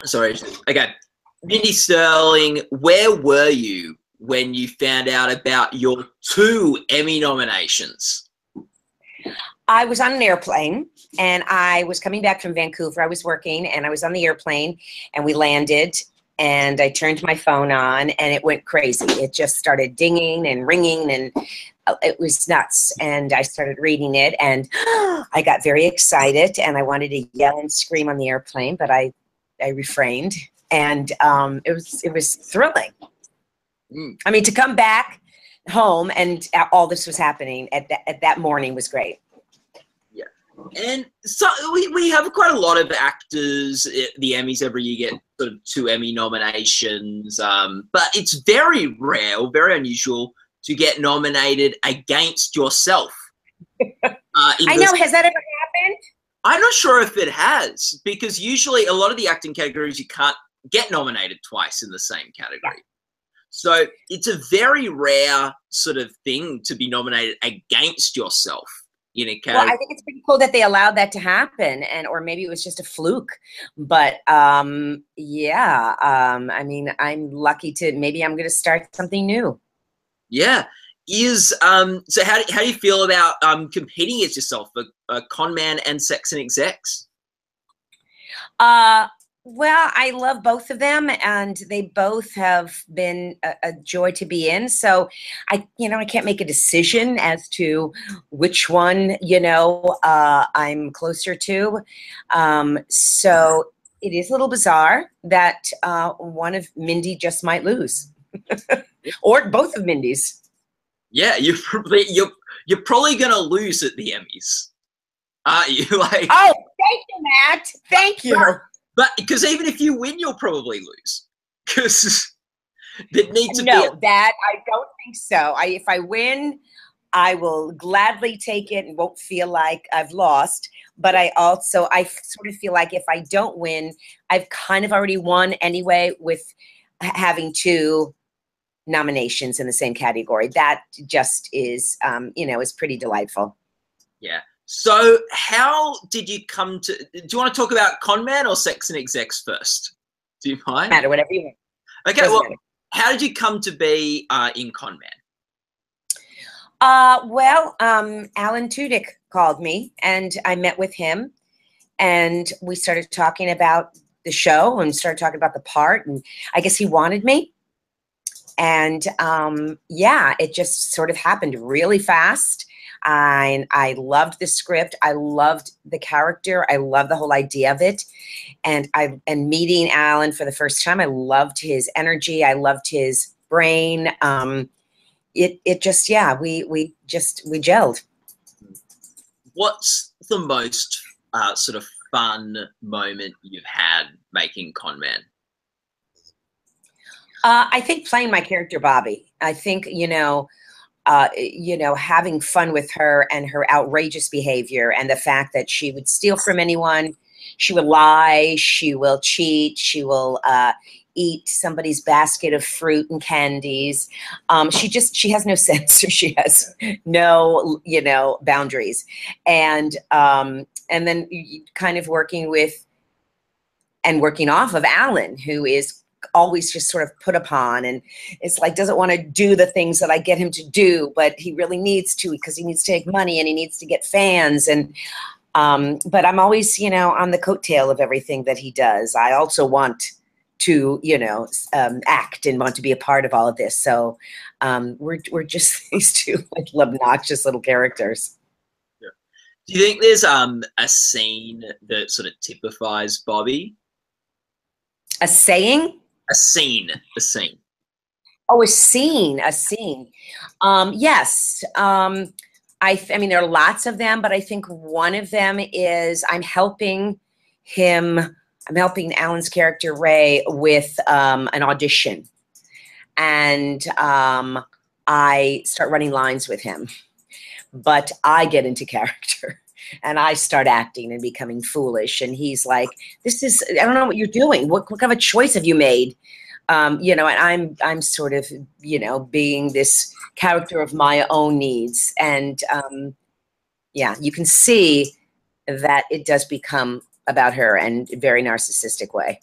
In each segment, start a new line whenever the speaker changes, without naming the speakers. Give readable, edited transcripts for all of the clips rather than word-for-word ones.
Sorry. Okay. Mindy Sterling, where were you when you found out about your 2 Emmy nominations?
I was on an airplane and I was coming back from Vancouver. I was working and I was on the airplane and we landed and I turned my phone on and it went crazy. It just started dinging and ringing and it was nuts. And I started reading it and I got very excited and I wanted to yell and scream on the airplane, but I refrained. And it was thrilling. I mean, to come back home and all this was happening at that morning was great.
Yeah, and so we have quite a lot of actors at the Emmys every year get sort of 2 Emmy nominations, but it's very rare or very unusual to get nominated against yourself.
I know. Has that ever happened?
I'm not sure if it has, because usually a lot of the acting categories you can't get nominated twice in the same category. Yeah. So it's a very rare sort of thing to be nominated against yourself in a category.
Well, I think it's pretty cool that they allowed that to happen, or maybe it was just a fluke. But yeah, I mean, I'm lucky to. Maybe I'm going to start something new.
Yeah. So how do you feel about competing against yourself for Con Man and Secs and Execs?
Well, I love both of them, and they both have been a joy to be in. So I can't make a decision as to which one, I'm closer to. So it is a little bizarre that one of Mindy just might lose, or both of Mindy's.
Yeah, you're probably gonna lose at the Emmys, aren't you? Like,
oh, thank you, Matt. Thank you.
But because even if you win, you'll probably lose. Because there needs to be.
No, that I don't think so. If I win, I will gladly take it and won't feel like I've lost. But I sort of feel like if I don't win, I've kind of already won anyway with having 2 nominations in the same category. That just is, is pretty delightful.
Yeah. So how did you come to, do you want to talk about Con Man or Secs and Execs first? Do you mind?
Matter, whatever you want.
Okay, well, how did you come to be in Con
Man? Well, Alan Tudyk called me and I met with him and we started talking about the show and started talking about the part, and I guess he wanted me. And yeah, it just sort of happened really fast. I loved the script. I loved the character. I loved the whole idea of it. And meeting Alan for the first time, I loved his energy. I loved his brain. It just, yeah, we gelled.
What's the most sort of fun moment you've had making Con Man?
I think playing my character Bobbie. I think, having fun with her and her outrageous behavior and the fact that she would steal from anyone, she would lie, she will cheat, she will eat somebody's basket of fruit and candies. She has no censor. She has no, boundaries. And then kind of working off of Alan, who is always just sort of put upon, and it's like doesn't want to do the things that I get him to do, but he really needs to because he needs to make money and he needs to get fans. And but I'm always on the coattail of everything that he does. I also want to act and want to be a part of all of this. So we're just these 2 like obnoxious little characters.
Yeah. Do you think there's a scene that sort of typifies Bobbie?
A saying?
A scene.
Oh, a scene. Yes. I mean, there are lots of them, but I think one of them is I'm helping Alan's character Ray with an audition. And I start running lines with him, but I get into character. And I start acting and becoming foolish. And he's like, I don't know what you're doing. What kind of a choice have you made? And I'm sort of, being this character of my own needs. And yeah, you can see that it does become about her and a very narcissistic way.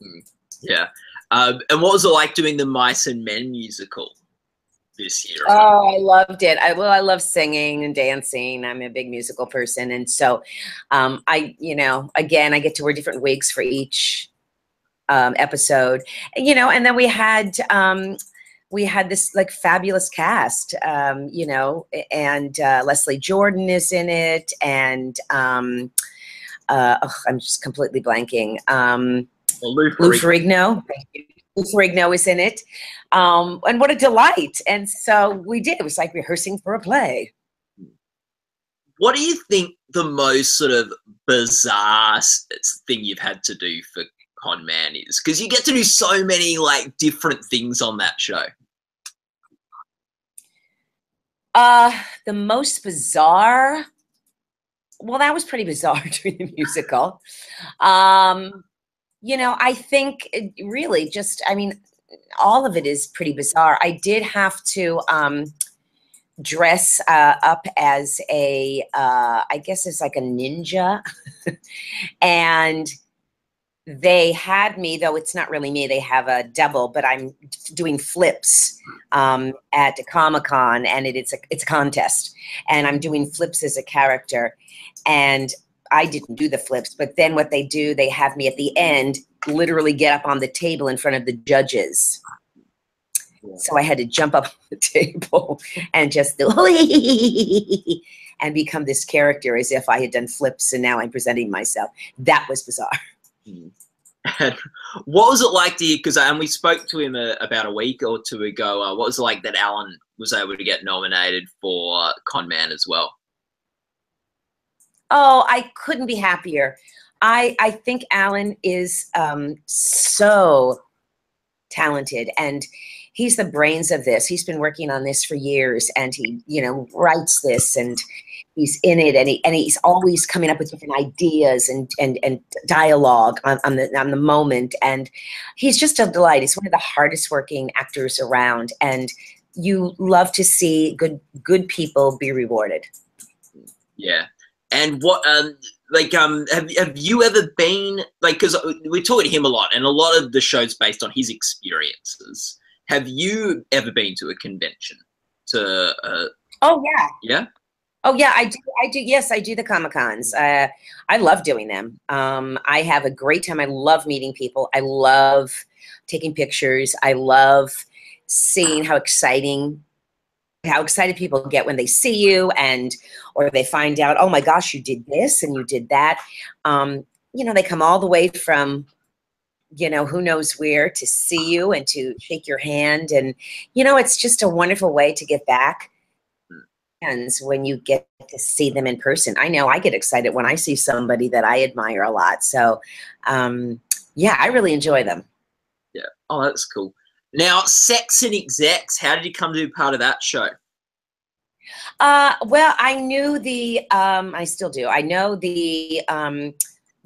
Mm, yeah. And what was it like doing the Mice and Men musical this year?
Oh, I loved it. I love singing and dancing. I'm a big musical person. And so again, I get to wear different wigs for each episode, and then we had this like fabulous cast, and Leslie Jordan is in it, and I'm just completely blanking.
Lou
Lou
Ferrigno.
Ferrigno. Lou Ferrigno is in it. And what a delight. And so we did. It was like rehearsing for a play.
What do you think the most sort of bizarre thing you've had to do for Con Man is? Because you get to do so many like different things on that show.
The most bizarre, well, that was pretty bizarre during the musical. I think really just, all of it is pretty bizarre. I did have to dress up as I guess it's like a ninja. And they had me, though it's not really me, they have a double, but I'm doing flips at Comic-Con, and it's a contest, and I'm doing flips as a character, and I didn't do the flips, but then what they do, they have me at the end literally get up on the table in front of the judges. So I had to jump up on the table and just do and become this character as if I had done flips, and now I'm presenting myself. That was bizarre.
And what was it like to you? Because we spoke to him about a week or two ago. What was it like that Alan was able to get nominated for Con Man as well?
Oh, I couldn't be happier. I think Alan is so talented, and he's the brains of this. He's been working on this for years, and he, writes this, and he's in it, and he's always coming up with different ideas and dialogue on the moment, and he's just a delight. He's one of the hardest working actors around, and you love to see good people be rewarded.
Yeah. And what have you ever been, like, because we're talking to him a lot, and a lot of the show's based on his experiences. Have you ever been to a convention?
Oh yeah.
Yeah.
Oh yeah, I do. Yes, I do the Comic-Cons. I love doing them. I have a great time. I love meeting people. I love taking pictures. I love seeing how excited people get when they see you, or they find out, oh my gosh, you did this and you did that. They come all the way from, who knows where to see you and to shake your hand. And, it's just a wonderful way to give back. And when you get to see them in person, I know I get excited when I see somebody that I admire a lot. So, yeah, I really enjoy them.
Yeah. Oh, that's cool. Now, Secs and Execs, how did you come to be part of that show?
Well, I knew I still do. I know the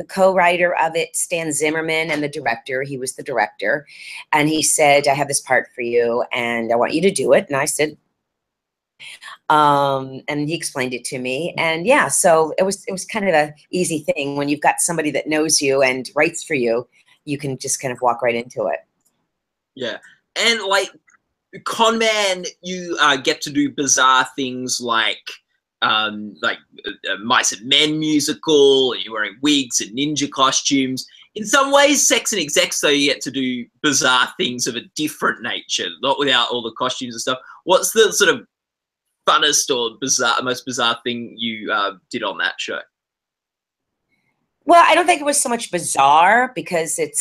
co-writer of it, Stan Zimmerman, and the director. He was the director, and he said, I have this part for you, and I want you to do it. And I said, and he explained it to me, and yeah, so it was kind of an easy thing. When you've got somebody that knows you and writes for you, you can just kind of walk right into it.
Yeah. And like Con Man, you get to do bizarre things like Mice and Men musical, and you're wearing wigs and ninja costumes. In some ways, Secs and Execs, though, you get to do bizarre things of a different nature, not without all the costumes and stuff. What's the sort of funnest or most bizarre thing you did on that show?
Well, I don't think it was so much bizarre because it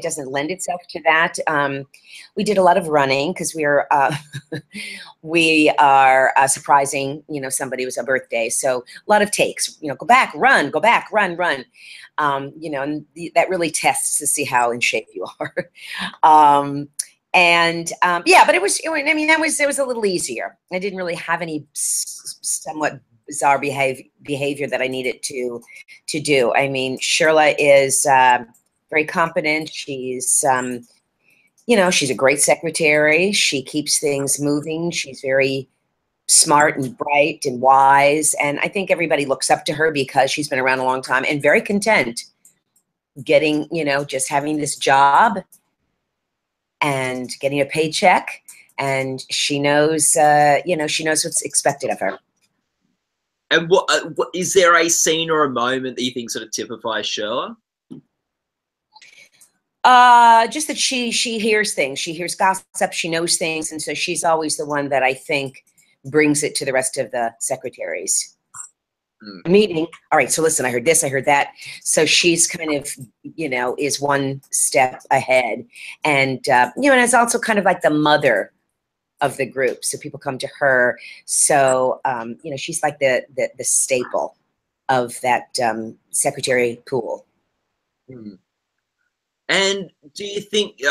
doesn't lend itself to that. We did a lot of running because we are surprising, somebody was a birthday. So a lot of takes, go back, run, run. And that really tests to see how in shape you are. Yeah, but it was a little easier. I didn't really have any somewhat bizarre behavior that I needed to do. I mean, Shirla is very competent. She's she's a great secretary. She keeps things moving. She's very smart and bright and wise, and I think everybody looks up to her because she's been around a long time and very content. getting, you know, just having this job and getting a paycheck, and she knows, you know, she knows what's expected of her.
And what is there a scene or a moment that you think sort of typifies Shirla?
Just that she hears things, she hears gossip, she knows things, and so she's always the one that I think brings it to the rest of the secretaries. Meeting, all right, so listen, I heard this, I heard that. So she's kind of, you know, is one step ahead. And, you know, and it's also kind of like the mother of the group. So people come to her. So, you know, she's like the staple of that secretary pool.
And do you think,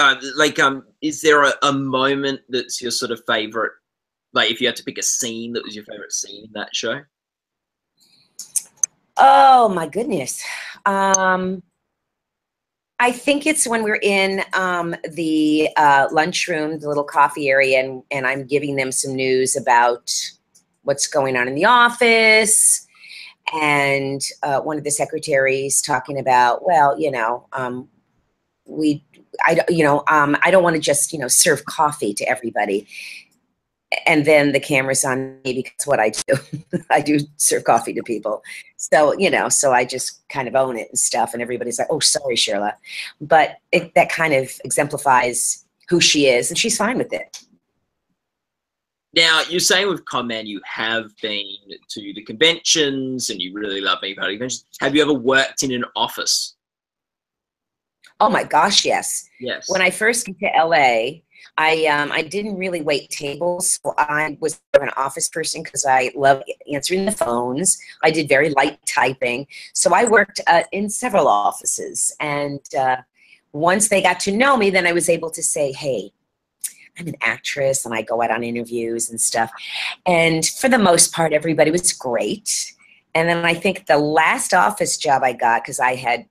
is there a moment that's your sort of favorite? Like, if you had to pick a scene that was your favorite scene in that show?
Oh my goodness. I think it's when we're in the lunchroom, the little coffee area, and I'm giving them some news about what's going on in the office. And one of the secretaries talking about, well, you know, I don't want to just, you know, serve coffee to everybody. And then the camera's on me because what I do, I do serve coffee to people. So, you know, so I just kind of own it and stuff. And everybody's like, oh, sorry, Shirla. But that kind of exemplifies who she is, and she's fine with it.
Now, you're saying with ConMan you have been to the conventions and you really love being part of the conventions. Have you ever worked in an office?
Oh my gosh, yes.
Yes.
When I first came to LA, I didn't really wait tables. So I was an office person because I love answering the phones. I did very light typing. So I worked in several offices. And once they got to know me, then I was able to say, hey, I'm an actress, and I go out on interviews and stuff. And for the most part, everybody was great. And then I think the last office job I got, because I had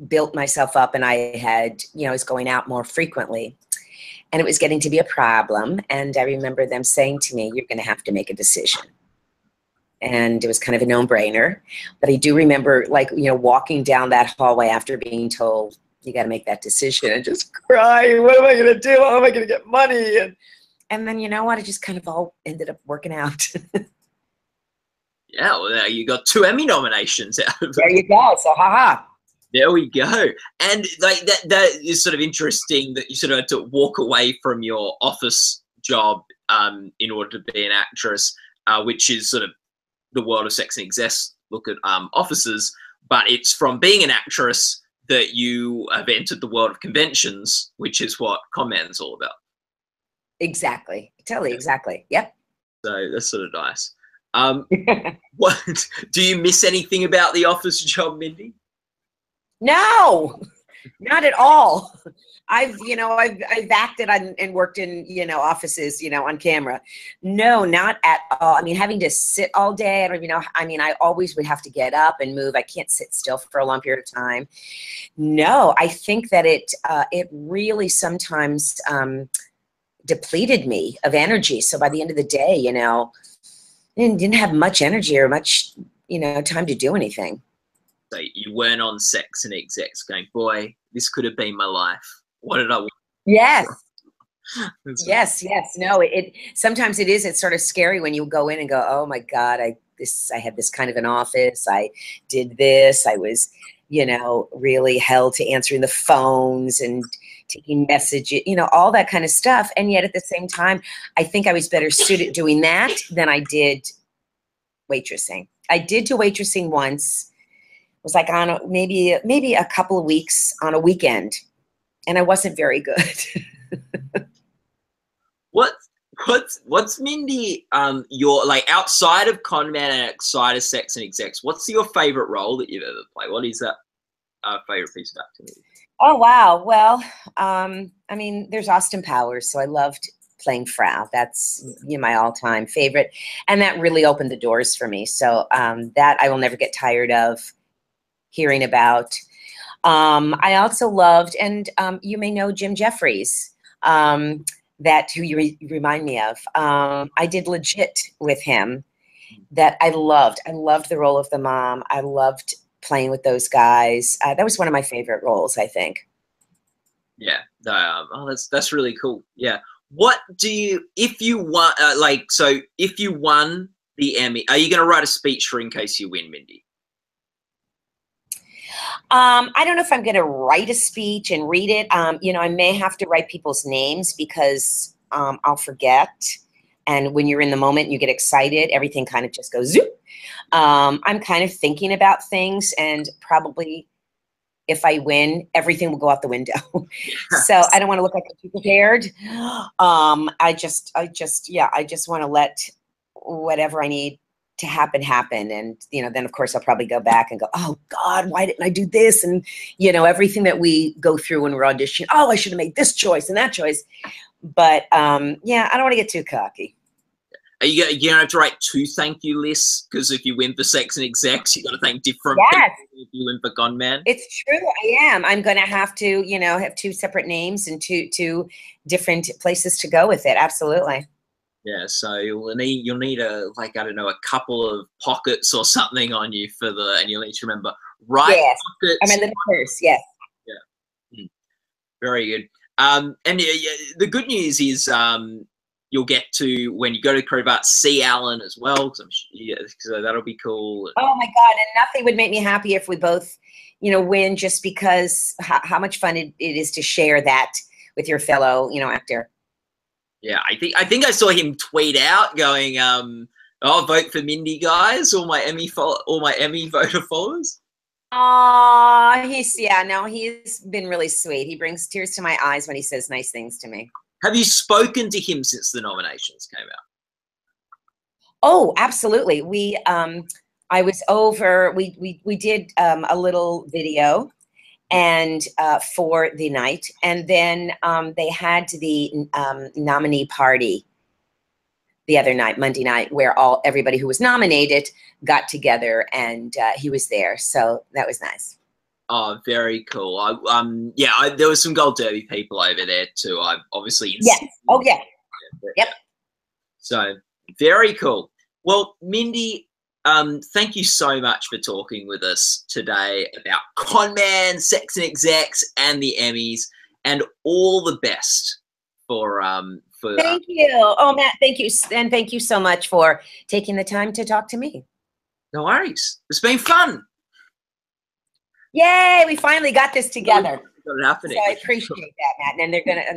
built myself up and I had, you know, I was going out more frequently. And it was getting to be a problem. And I remember them saying to me, you're going to have to make a decision. And it was kind of a no-brainer. But I do remember, like, you know, walking down that hallway after being told, you got to make that decision, and just crying. What am I going to do? How am I going to get money? And then, you know what? It just kind of all ended up working out.
Yeah, well, you got 2 Emmy nominations out of it.
There you go. So, haha.
There we go. And like that is sort of interesting that you sort of had to walk away from your office job in order to be an actress, which is sort of the world of Sex and Execs look at offices, but it's from being an actress that you have entered the world of conventions, which is what ConMan's all about.
Exactly. Totally. Exactly. Yep.
So that's sort of nice. What do you miss anything about the office job, Mindy?
No, not at all. I've acted and worked in, you know, offices, you know, on camera. No, not at all. I mean, having to sit all day, I don't even know. I mean, I always would have to get up and move. I can't sit still for a long period of time. No, I think that it really sometimes depleted me of energy. So by the end of the day, you know, I didn't have much energy or much, you know, time to do anything.
So you weren't on Sex and Execs going, boy, this could have been my life. What did I want?
Yes. Yes. No, sometimes it is. It's sort of scary when you go in and go, oh my God, I had this kind of an office. I did this. I was, you know, really held to answering the phones and taking messages, you know, all that kind of stuff. And yet at the same time, I think I was better suited doing that than I did waitressing. I did do waitressing once. It was like on maybe a couple of weeks on a weekend, and I wasn't very good.
What's Mindy, your, like, outside of ConMan and outside of Sex and Execs, what's your favorite role that you've ever played? What is that favorite piece of activity?
Oh wow, well, I mean, there's Austin Powers, so I loved playing Frau. That's, you know, my all-time favorite, and that really opened the doors for me. So that I will never get tired of hearing about. I also loved, and you may know Jim Jeffries, that who you remind me of. I did Legit with him, that I loved. I loved the role of the mom. I loved playing with those guys. That was one of my favorite roles, I think.
Yeah. Oh, that's really cool. Yeah. What do you, if you won, so if you won the Emmy, are you going to write a speech for in case you win, Mindy?
I don't know if I'm going to write a speech and read it. You know, I may have to write people's names because I'll forget. And when you're in the moment and you get excited, everything kind of just goes zoop. I'm kind of thinking about things, and probably if I win, everything will go out the window. So I don't want to look like I'm too prepared. I just want to let whatever I need to happen. And, you know, then of course I'll probably go back and go, oh God, why didn't I do this? And, you know, everything that we go through when we're auditioning, oh, I should have made this choice and that choice. But yeah, I don't want to get too cocky.
Are you gonna have to write 2 thank you lists? Because if you win for Sex and Execs, you got to thank different
Yes.
people. If you win for Con Man,
it's true. I am. I'm going to have to, you know, have 2 separate names and two different places to go with it. Absolutely.
Yeah. So you'll need a, like, I don't know, a couple of pockets or something on you for the, and you'll need to remember
Yes.
pockets.
I'm a little purse. Yes.
Yeah. Very good. And the good news is you'll get to, when you go to Crowbar, see Alan as well. So that'll be cool.
Oh my God. And nothing would make me happy if we both, you know, win, just because how much fun it is to share that with your fellow, you know, actor.
Yeah. I think I saw him tweet out going, oh, vote for Mindy, guys, all my Emmy voter followers.
He's been really sweet. He brings tears to my eyes when he says nice things to me.
Have you spoken to him since the nominations came out?
Oh, absolutely. I was over, we did a little video and for the night, and then they had the nominee party the other night, Monday night, where everybody who was nominated got together, and he was there. So that was nice.
Oh, very cool. There was some Gold Derby people over there too. I obviously.
Yes. Oh, yeah. Yep.
So very cool. Well, Mindy, thank you so much for talking with us today about Con Man, Secs and Execs, and the Emmys, and all the best for.
Thank you. Oh, Matt, thank you, and thank you so much for taking the time to talk to me.
No worries. It's been fun.
Yay! We finally got this together.
Got it happening.
So I appreciate that, Matt. And they're gonna.